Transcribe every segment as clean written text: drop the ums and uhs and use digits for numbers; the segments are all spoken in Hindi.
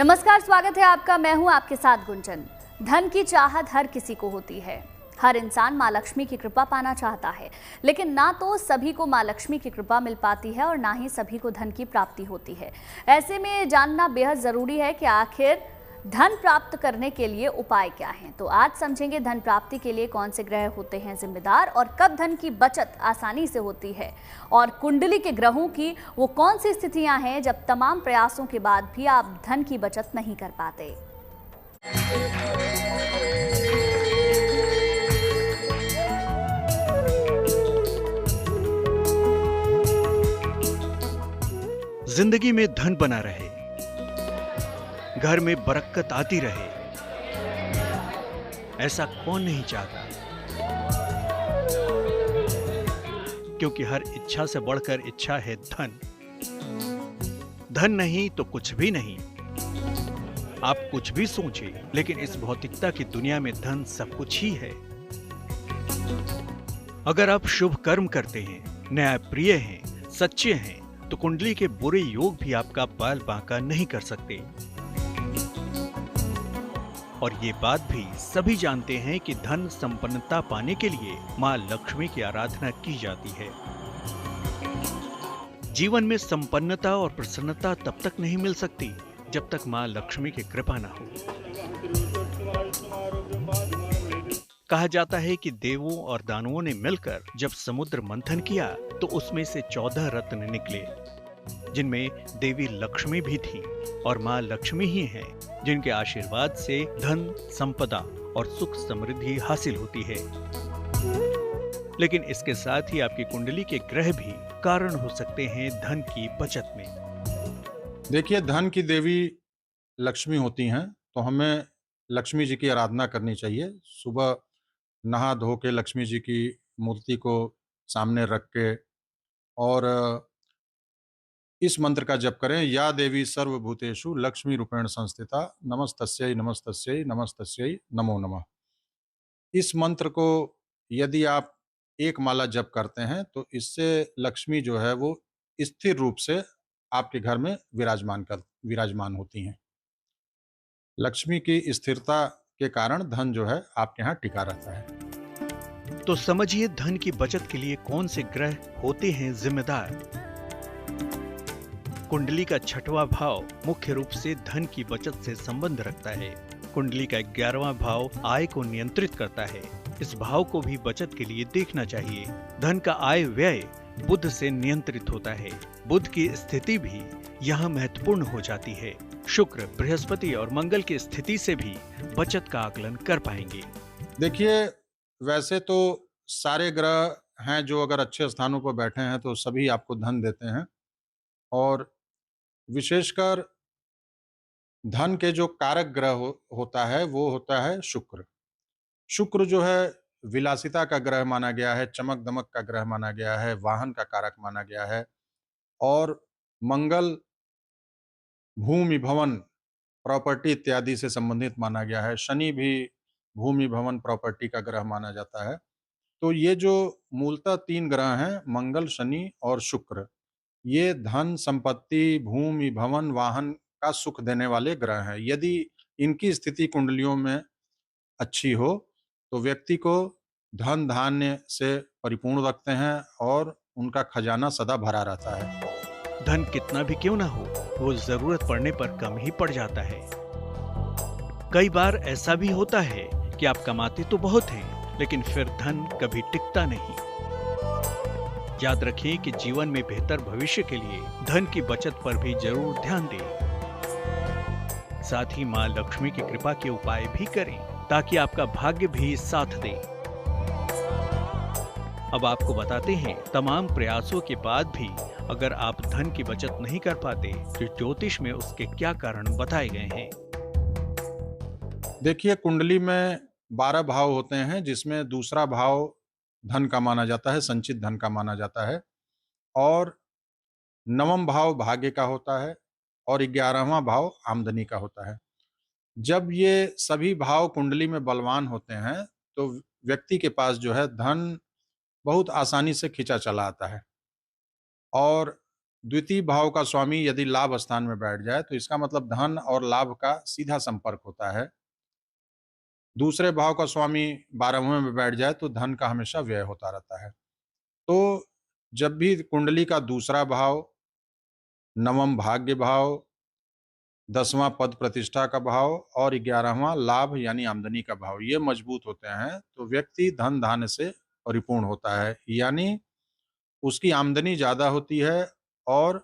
नमस्कार, स्वागत है आपका। मैं हूं आपके साथ गुंजन। धन की चाहत हर किसी को होती है। हर इंसान मां लक्ष्मी की कृपा पाना चाहता है, लेकिन ना तो सभी को मां लक्ष्मी की कृपा मिल पाती है और ना ही सभी को धन की प्राप्ति होती है। ऐसे में जानना बेहद जरूरी है कि आखिर धन प्राप्त करने के लिए उपाय क्या हैं। तो आज समझेंगे धन प्राप्ति के लिए कौन से ग्रह होते हैं जिम्मेदार और कब धन की बचत आसानी से होती है, और कुंडली के ग्रहों की वो कौन सी स्थितियां हैं जब तमाम प्रयासों के बाद भी आप धन की बचत नहीं कर पाते। जिंदगी में धन बना रहे, घर में बरकत आती रहे, ऐसा कौन नहीं चाहता। क्योंकि हर इच्छा से बढ़कर इच्छा है धन। धन नहीं तो कुछ भी नहीं। आप कुछ भी सोचिए, लेकिन इस भौतिकता की दुनिया में धन सब कुछ ही है। अगर आप शुभ कर्म करते हैं, न्यायप्रिय हैं, सच्चे हैं, तो कुंडली के बुरे योग भी आपका बाल बांका नहीं कर सकते। और ये बात भी सभी जानते हैं कि धन संपन्नता पाने के लिए मां लक्ष्मी की आराधना की जाती है। जीवन में संपन्नता और प्रसन्नता तब तक नहीं मिल सकती जब तक मां लक्ष्मी की कृपा न हो। कहा जाता है कि देवों और दानवों ने मिलकर जब समुद्र मंथन किया तो उसमें से 14 रत्न निकले, जिनमें देवी लक्ष्मी भी थी। और मां लक्ष्मी ही हैं जिनके आशीर्वाद से धन, संपदा और सुख समृद्धि हासिल होती है। लेकिन इसके साथ ही आपकी कुंडली के ग्रह भी कारण हो सकते हैं धन की बचत में। देखिए, धन की देवी लक्ष्मी होती हैं, तो हमें लक्ष्मी जी की आराधना करनी चाहिए। सुबह नहा धो के लक्ष्मी जी की मूर्ति को सामने रख के और इस मंत्र का जप करें। या देवी सर्वभूतेषु लक्ष्मी रूपेण संस्थिता नमस्तस्यै नमस्तस्यै नमस्तस्यै नमो नमः। इस मंत्र को यदि आप एक माला जप करते हैं तो इससे लक्ष्मी जो है वो स्थिर रूप से आपके घर में विराजमान होती हैं। लक्ष्मी की स्थिरता के कारण धन जो है आपके यहाँ टिका रहता है। तो समझिए धन की बचत के लिए कौन से ग्रह होते हैं जिम्मेदार। कुंडली का 6वां भाव मुख्य रूप से धन की बचत से संबंध रखता है। कुंडली का 11वां भाव आय को नियंत्रित करता है। इस भाव को भी बचत के लिए देखना चाहिए। धन का आय व्यय बुध से नियंत्रित होता है। बुध की स्थिति भी यहाँ महत्वपूर्ण हो जाती है। शुक्र, बृहस्पति और मंगल की स्थिति से भी बचत का आकलन कर पाएंगे। देखिए, वैसे तो सारे ग्रह हैं जो अगर अच्छे स्थानों पर बैठे हैं तो सभी आपको धन देते हैं, और विशेषकर धन के जो कारक ग्रह होता है वो होता है शुक्र। शुक्र जो है विलासिता का ग्रह माना गया है, चमक दमक का ग्रह माना गया है, वाहन का कारक माना गया है। और मंगल भूमि भवन प्रॉपर्टी इत्यादि से संबंधित माना गया है। शनि भी भूमि भवन प्रॉपर्टी का ग्रह माना जाता है। तो ये जो मूलतः 3 ग्रह हैं, मंगल, शनि और शुक्र, ये धन, संपत्ति, भूमि भवन, वाहन का सुख देने वाले ग्रह हैं। यदि इनकी स्थिति कुंडलियों में अच्छी हो तो व्यक्ति को धन धान्य से परिपूर्ण रखते हैं और उनका खजाना सदा भरा रहता है। धन कितना भी क्यों ना हो, वो जरूरत पड़ने पर कम ही पड़ जाता है। कई बार ऐसा भी होता है कि आप कमाते तो बहुत हैं, लेकिन फिर धन कभी टिकता नहीं। याद रखें कि जीवन में बेहतर भविष्य के लिए धन की बचत पर भी जरूर ध्यान दें। साथ ही मां लक्ष्मी की कृपा के उपाय भी करें ताकि आपका भाग्य भी साथ दे। अब आपको बताते हैं, तमाम प्रयासों के बाद भी अगर आप धन की बचत नहीं कर पाते तो ज्योतिष में उसके क्या कारण बताए गए हैं। देखिए, कुंडली में 12 भाव होते हैं, जिसमें दूसरा भाव धन का माना जाता है, संचित धन का माना जाता है। और 9वां भाव भाग्य का होता है और 11वां भाव आमदनी का होता है। जब ये सभी भाव कुंडली में बलवान होते हैं तो व्यक्ति के पास जो है धन बहुत आसानी से खींचा चला आता है। और द्वितीय भाव का स्वामी यदि लाभ स्थान में बैठ जाए तो इसका मतलब धन और लाभ का सीधा संपर्क होता है। दूसरे भाव का स्वामी 12वें में बैठ जाए तो धन का हमेशा व्यय होता रहता है। तो जब भी कुंडली का दूसरा भाव, नवम भाग्य भाव, 10वां पद प्रतिष्ठा का भाव और 11वां लाभ यानी आमदनी का भाव ये मजबूत होते हैं तो व्यक्ति धन धान्य से परिपूर्ण होता है, यानी उसकी आमदनी ज़्यादा होती है और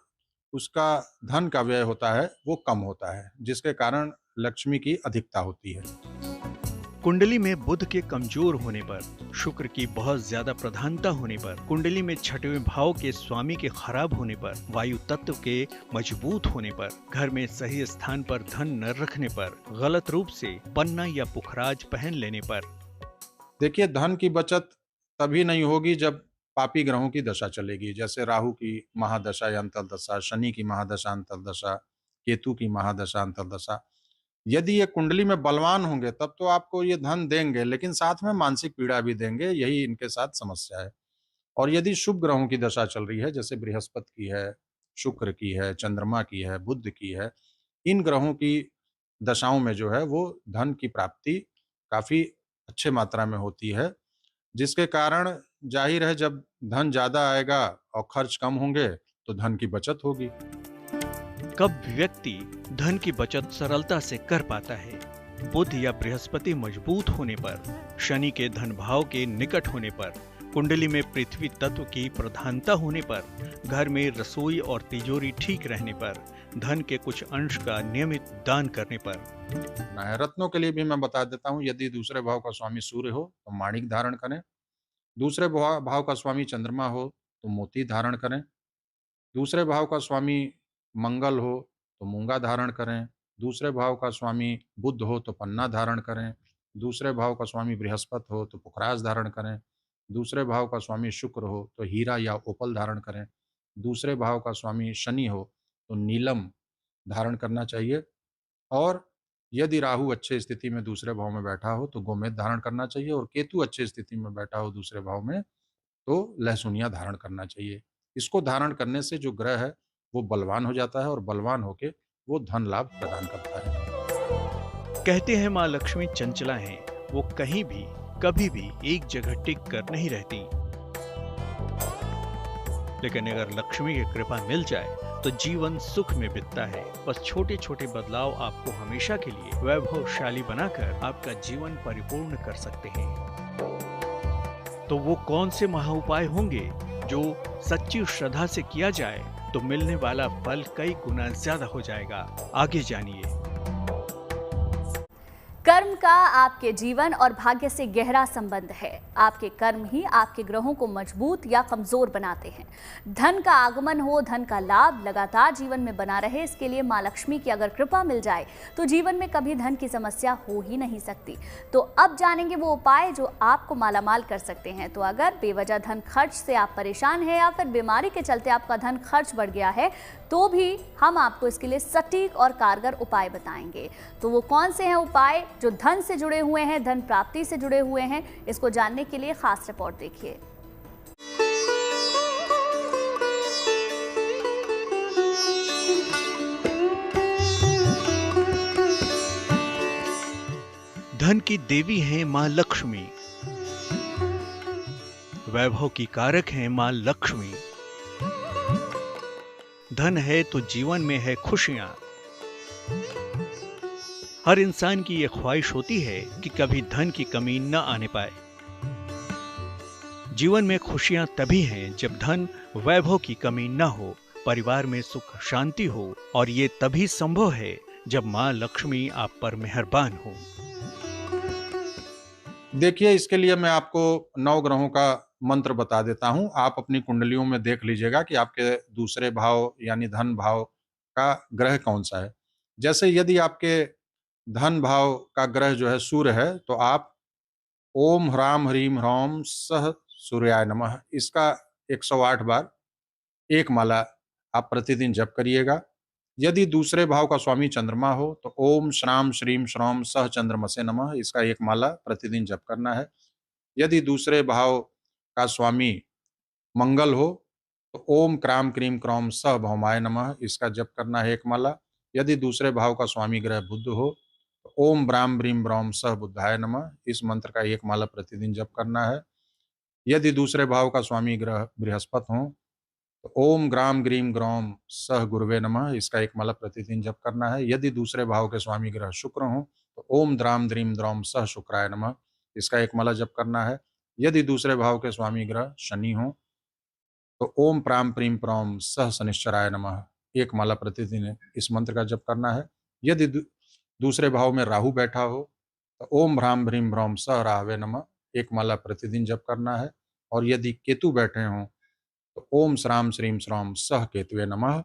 उसका धन का व्यय होता है वो कम होता है, जिसके कारण लक्ष्मी की अधिकता होती है। कुंडली में बुध के कमजोर होने पर, शुक्र की बहुत ज्यादा प्रधानता होने पर, कुंडली में छठवें भाव के स्वामी के खराब होने पर, वायु तत्व के मजबूत होने पर, घर में सही स्थान पर धन न रखने पर, गलत रूप से पन्ना या पुखराज पहन लेने पर। देखिए, धन की बचत तभी नहीं होगी जब पापी ग्रहों की दशा चलेगी, जैसे राहु की महादशा या अंतर्दशा, शनि की महादशा अंतर्दशा, केतु की महादशा अंतर्दशा। यदि ये कुंडली में बलवान होंगे तब तो आपको ये धन देंगे, लेकिन साथ में मानसिक पीड़ा भी देंगे, यही इनके साथ समस्या है। और यदि शुभ ग्रहों की दशा चल रही है, जैसे बृहस्पति की है, शुक्र की है, चंद्रमा की है, बुध की है, इन ग्रहों की दशाओं में जो है वो धन की प्राप्ति काफ़ी अच्छे मात्रा में होती है, जिसके कारण ज़ाहिर है जब धन ज़्यादा आएगा और खर्च कम होंगे, तो धन की बचत होगी। कब व्यक्ति धन की बचत सरलता से कर पाता है? बुध या बृहस्पति मजबूत होने पर, शनि के धन भाव के निकट होने पर, कुंडली में पृथ्वी तत्व की प्रधानता होने पर, घर में रसोई और तिजोरी ठीक रहने पर, धन के कुछ अंश का नियमित दान करने पर। रत्नों के लिए भी मैं बता देता हूँ, यदि दूसरे भाव का स्वामी सूर्य हो तो माणिक धारण करें, दूसरे भाव का स्वामी चंद्रमा हो तो मोती धारण करें, दूसरे भाव का स्वामी मंगल हो तो मूंगा धारण करें, दूसरे भाव का स्वामी बुध हो तो पन्ना धारण करें, दूसरे भाव का स्वामी बृहस्पति हो तो पुखराज धारण करें, दूसरे भाव का स्वामी शुक्र हो तो हीरा या ओपल धारण करें, दूसरे भाव का स्वामी शनि हो तो नीलम धारण करना चाहिए। और यदि राहु अच्छे स्थिति में दूसरे भाव में बैठा हो तो गोमेद धारण करना चाहिए, और केतु अच्छे स्थिति में बैठा हो दूसरे भाव में तो लहसुनिया धारण करना चाहिए। इसको धारण करने से जो ग्रह है वो बलवान हो जाता है और बलवान होके वो धन लाभ प्रदान करता है। कहते हैं माँ लक्ष्मी चंचला हैं, वो कहीं भी कभी भी एक जगह टिक कर नहीं रहती। लेकिन अगर लक्ष्मी की कृपा मिल जाए तो जीवन सुख में बीतता है। बस छोटे छोटे बदलाव आपको हमेशा के लिए वैभवशाली बनाकर आपका जीवन परिपूर्ण कर सकते हैं। तो वो कौन से महाउपाय होंगे जो सच्ची श्रद्धा से किया जाए तो मिलने वाला फल कई गुना ज्यादा हो जाएगा? आगे जानिए। कर्म का आपके जीवन और भाग्य से गहरा संबंध है। आपके कर्म ही आपके ग्रहों को मजबूत या कमजोर बनाते हैं। धन का आगमन हो, धन का लाभ लगातार जीवन में बना रहे, इसके लिए माँ लक्ष्मी की अगर कृपा मिल जाए तो जीवन में कभी धन की समस्या हो ही नहीं सकती। तो अब जानेंगे वो उपाय जो आपको मालामाल कर सकते हैं। तो अगर बेवजह धन खर्च से आप परेशान हैं या फिर बीमारी के चलते आपका धन खर्च बढ़ गया है तो भी हम आपको इसके लिए सटीक और कारगर उपाय बताएंगे। तो वो कौन से हैं उपाय जो धन से जुड़े हुए हैं, धन प्राप्ति से जुड़े हुए हैं, इसको जानने के लिए खास रिपोर्ट देखिए। धन की देवी हैं माँ लक्ष्मी, वैभव की कारक हैं माँ लक्ष्मी। धन है तो जीवन में है खुशियां। हर इंसान की यह ख्वाहिश होती है कि कभी धन की कमी न आने पाए। जीवन में खुशियां तभी हैं जब धन वैभव की कमी न हो, परिवार में सुख शांति हो, और ये तभी संभव है जब माँ लक्ष्मी आप पर मेहरबान हो। देखिए, इसके लिए मैं आपको 9 ग्रहों का मंत्र बता देता हूं। आप अपनी कुंडलियों में देख लीजिएगा कि आपके दूसरे भाव यानी धन भाव का ग्रह कौन सा है। जैसे यदि आपके धन भाव का ग्रह जो है सूर्य है तो आप ओम ह्राम ह्रीम ह्रौम सह सूर्याय नमः इसका 108 बार एक माला आप प्रतिदिन जप करिएगा। यदि दूसरे भाव का स्वामी चंद्रमा हो तो ओम श्राम श्रीम श्रौम सह चंद्रमसे नमः इसका एक माला प्रतिदिन जप करना है। यदि दूसरे भाव का स्वामी मंगल हो तो ओम क्राम क्रीम क्रौम स भौमाय नमः, इसका जप करना है 1 माला। यदि दूसरे भाव का स्वामी ग्रह बुध हो तो ओम ब्राम ब्रीम ब्रौम सह बुद्धाय नमः, इस मंत्र का 1 माला प्रतिदिन जप करना है। यदि दूसरे भाव का स्वामी ग्रह बृहस्पति हो तो ओम ग्राम ग्रीम ग्रौम सह गुरुवे नमः, इसका 1 माला प्रतिदिन जप करना है। यदि दूसरे भाव के स्वामी ग्रह शुक्र हो तो ओम द्राम द्रीम द्रौम सह शुक्राय नमः, इसका 1 माला जप करना है। यदि दूसरे भाव के स्वामी ग्रह शनि हो तो ओम प्राम प्रीम प्रौम सह शनिश्चराय नमः, 1 माला प्रतिदिन इस मंत्र का जप करना है। यदि दूसरे भाव में राहु बैठा हो तो ओम भ्राम भ्रीम भ्रौम सह राहवे नमः, 1 माला प्रतिदिन जप करना है। और यदि केतु बैठे हों तो ओम श्राम श्रीम श्राम सह केतुवे नमः,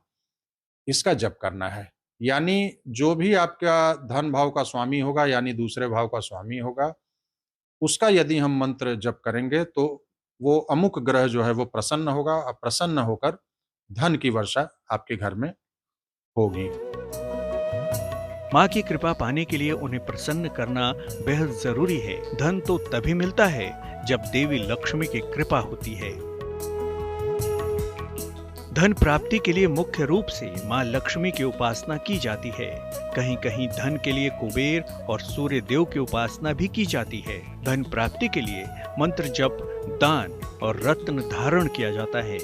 इसका जप करना है। यानी जो भी आपका धन भाव का स्वामी होगा, यानी दूसरे भाव का स्वामी होगा, उसका यदि हम मंत्र जप करेंगे तो वो अमुक ग्रह जो है वो प्रसन्न होगा, और प्रसन्न होकर धन की वर्षा आपके घर में होगी। माँ की कृपा पाने के लिए उन्हें प्रसन्न करना बेहद जरूरी है। धन तो तभी मिलता है जब देवी लक्ष्मी की कृपा होती है। धन प्राप्ति के लिए मुख्य रूप से माँ लक्ष्मी की उपासना की जाती है। कहीं कहीं धन के लिए कुबेर और सूर्य देव की उपासना भी की जाती है। धन प्राप्ति के लिए मंत्र जप, दान और रत्न धारण किया जाता है।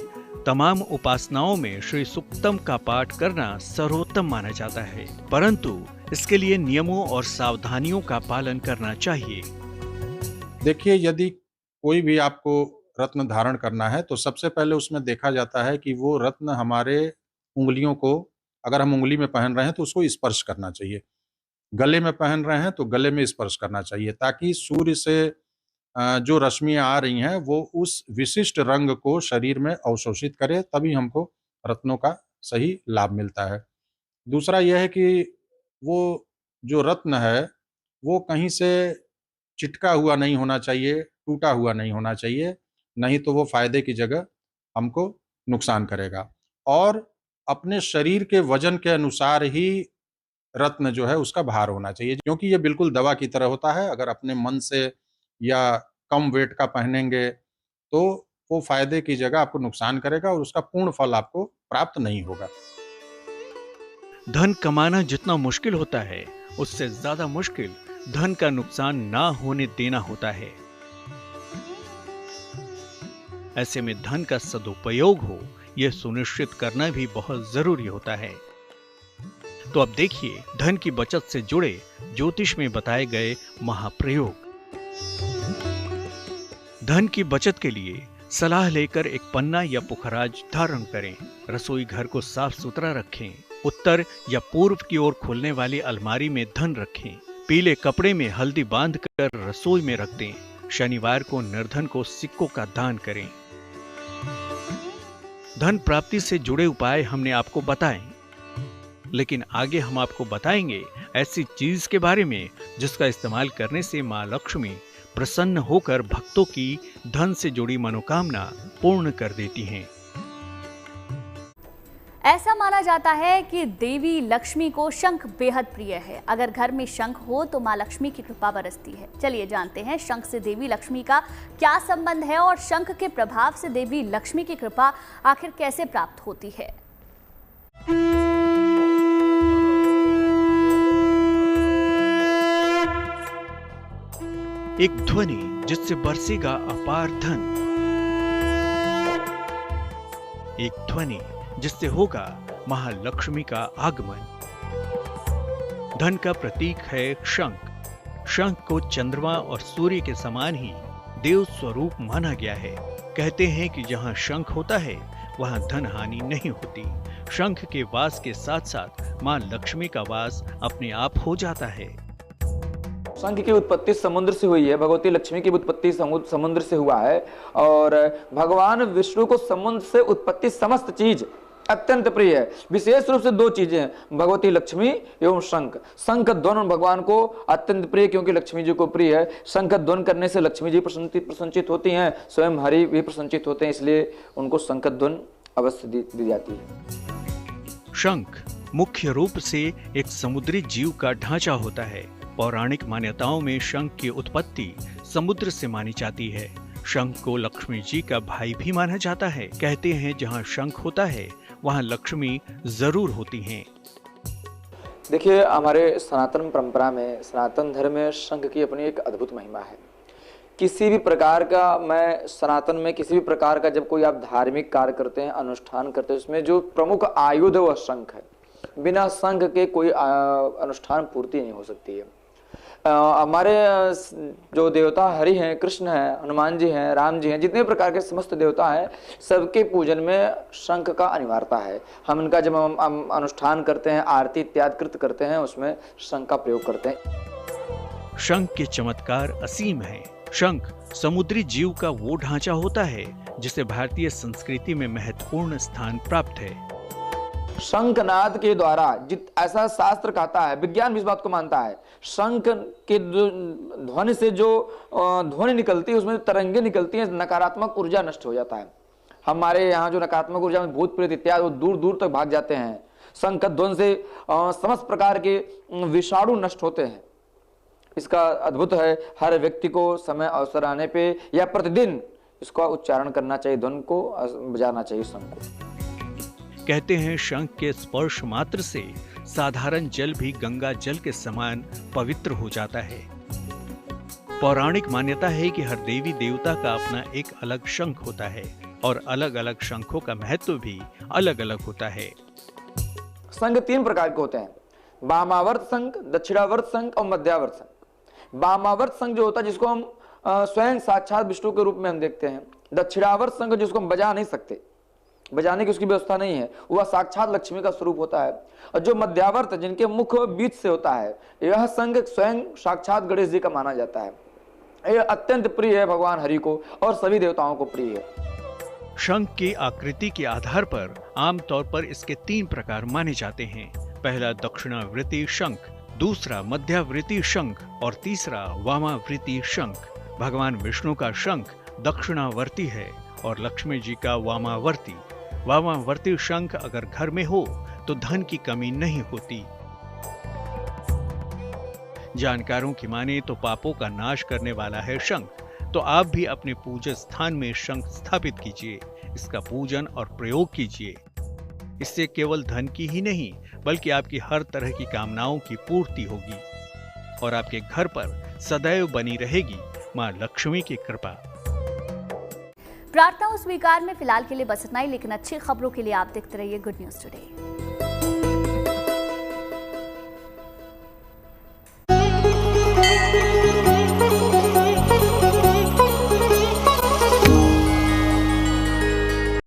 तमाम उपासनाओं में श्री सुक्तम का पाठ करना सर्वोत्तम माना जाता है, परंतु इसके लिए नियमों और सावधानियों का पालन करना चाहिए। देखिए, यदि कोई भी आपको रत्न धारण करना है तो सबसे पहले उसमें देखा जाता है कि वो रत्न हमारे उंगलियों को, अगर हम उंगली में पहन रहे हैं तो उसको स्पर्श करना चाहिए। गले में पहन रहे हैं तो गले में स्पर्श करना चाहिए, ताकि सूर्य से जो रश्मियां आ रही हैं वो उस विशिष्ट रंग को शरीर में अवशोषित करे, तभी हमको रत्नों का सही लाभ मिलता है। दूसरा यह है कि वो जो रत्न है वो कहीं से चिटका हुआ नहीं होना चाहिए, टूटा हुआ नहीं होना चाहिए, नहीं तो वो फायदे की जगह हमको नुकसान करेगा। और अपने शरीर के वजन के अनुसार ही रत्न जो है उसका भार होना चाहिए, क्योंकि ये बिल्कुल दवा की तरह होता है। अगर अपने मन से या कम वेट का पहनेंगे तो वो फायदे की जगह आपको नुकसान करेगा और उसका पूर्ण फल आपको प्राप्त नहीं होगा। धन कमाना जितना मुश्किल होता है, उससे ज्यादा मुश्किल धन का नुकसान ना होने देना होता है। ऐसे में धन का सदुपयोग हो, यह सुनिश्चित करना भी बहुत जरूरी होता है। तो अब देखिए धन की बचत से जुड़े ज्योतिष में बताए गए महाप्रयोग। धन की बचत के लिए सलाह लेकर एक पन्ना या पुखराज धारण करें। रसोई घर को साफ सुथरा रखें। उत्तर या पूर्व की ओर खुलने वाली अलमारी में धन रखें। पीले कपड़े में हल्दी बांधकर रसोई में रख दें। शनिवार को निर्धन को सिक्कों का दान करें। धन प्राप्ति से जुड़े उपाय हमने आपको बताए, लेकिन आगे हम आपको बताएंगे ऐसी चीज के बारे में जिसका इस्तेमाल करने से मां लक्ष्मी प्रसन्न होकर भक्तों की धन से जुड़ी मनोकामना पूर्ण कर देती हैं। ऐसा माना जाता है कि देवी लक्ष्मी को शंख बेहद प्रिय है। अगर घर में शंख हो तो मां लक्ष्मी की कृपा बरसती है। चलिए जानते हैं शंख से देवी लक्ष्मी का क्या संबंध है और शंख के प्रभाव से देवी लक्ष्मी की कृपा आखिर कैसे प्राप्त होती है। एक ध्वनि जिससे बरसेगा अपार धन। एक ध्वनि जिससे होगा महालक्ष्मी का आगमन। धन का प्रतीक है शंख। शंख को चंद्रमा और सूर्य के समान ही देव स्वरूप माना गया है। कहते हैं कि जहां शंख होता है वहां धन हानि नहीं होती। शंख के वास के साथ साथ मां लक्ष्मी का वास अपने आप हो जाता है। शंख की उत्पत्ति समुद्र से हुई है। भगवती लक्ष्मी की उत्पत्ति समुद्र से हुआ है और भगवान विष्णु को समुद्र से उत्पत्ति समस्त चीज अत्यंत प्रिय है। विशेष रूप से दो चीजें हैं, भगवती लक्ष्मी एवं शंख। शंख ध्वन भगवान को अत्यंत प्रिय, क्योंकि लक्ष्मी जी को प्रिय है। शंख ध्वन करने से लक्ष्मी जी प्रसन्नचित होती हैं, स्वयं हरि भी प्रसन्नचित होते हैं, इसलिए उनको शंख ध्वन अवश्य दी जाती है। शंख मुख्य रूप से एक समुद्री जीव का ढांचा होता है। पौराणिक मान्यताओं में शंख की उत्पत्ति समुद्र से मानी जाती है। शंख को लक्ष्मी जी का भाई भी माना जाता है। कहते हैं जहाँ शंख होता है वहाँ लक्ष्मी जरूर होती हैं। देखिए, हमारे सनातन परंपरा में, सनातन धर्म में शंख की अपनी एक अद्भुत महिमा है। किसी भी प्रकार का, मैं सनातन में किसी भी प्रकार का जब कोई आप धार्मिक कार्य करते हैं, अनुष्ठान करते हैं, उसमें जो प्रमुख आयुध है वह शंख है। बिना शंख के कोई अनुष्ठान पूर्ति नहीं हो सकती है। हमारे जो देवता हरि हैं, कृष्ण हैं, हनुमान जी हैं, राम जी हैं, जितने प्रकार के समस्त देवता हैं, सबके पूजन में शंख का अनिवार्यता है। हम इनका जब हम अनुष्ठान करते हैं, आरती इत्यादि कृत करते हैं, उसमें शंख का प्रयोग करते हैं। शंख के चमत्कार असीम हैं। शंख समुद्री जीव का वो ढांचा होता है जिसे भारतीय संस्कृति में महत्वपूर्ण स्थान प्राप्त है। शंखनाद के द्वारा ऐसा शास्त्र कहता है, विज्ञान भी इस बात को मानता है, शंख के ध्वनि से जो ध्वनि निकलती है, उसमें तरंगे निकलती हैं, नकारात्मक ऊर्जा नष्ट हो जाता है। हमारे यहाँ जो नकारात्मक ऊर्जा में भूत प्रेत इत्यादि वो दूर दूर तक भाग जाते हैं। शंख ध्वनि से समस्त प्रकार के विषाणु नष्ट होते हैं। इसका अद्भुत है, हर व्यक्ति को समय अवसर आने पे या प्रतिदिन इसका उच्चारण करना चाहिए, ध्वनि को बजाना चाहिए शंख को। कहते हैं शंख के स्पर्श मात्र से साधारण जल भी गंगा जल के समान पवित्र हो जाता है। पौराणिक मान्यता है कि हर देवी देवता का अपना एक अलग शंख होता है और अलग अलग शंखों का महत्व भी अलग अलग होता है। शंख 3 प्रकार के होते हैं, वामावर्त शंख, दक्षिणावर्त शंख और मध्यावर्त शंख। वामावर्त शंख जो होता है, जिसको हम स्वयं साक्षात विष्णु के रूप में हम देखते हैं। दक्षिणावर्त शंख जिसको हम बजा नहीं सकते, बजाने की उसकी व्यवस्था नहीं है, वह साक्षात लक्ष्मी का स्वरूप होता है। और जो मध्यावर्त, जिनके मुख बीच से होता है, यह शंख स्वयं साक्षात गणेश जी का माना जाता है। यह अत्यंत प्रिय है भगवान हरि को और सभी देवताओं को प्रिय है। शंख की आकृति के आधार पर आमतौर पर इसके 3 प्रकार माने जाते हैं। पहला दक्षिणावृत्ति शंख, दूसरा मध्यावृत्ति शंख और तीसरा वामावृत्ति शंख। भगवान विष्णु का शंख दक्षिणावर्ती है और लक्ष्मी जी का वामावर्ती। वामावर्ती शंख अगर घर में हो तो धन की कमी नहीं होती। जानकारों की माने तो पापों का नाश करने वाला है शंख। तो आप भी अपने पूजा स्थान में शंख स्थापित कीजिए, इसका पूजन और प्रयोग कीजिए। इससे केवल धन की ही नहीं बल्कि आपकी हर तरह की कामनाओं की पूर्ति होगी और आपके घर पर सदैव बनी रहेगी मां लक्ष्मी की कृपा। प्रार्थनाओं स्वीकार में फिलहाल के लिए बस इतना ही, लेकिन अच्छी खबरों के लिए आप देखते रहिए गुड न्यूज टुडे।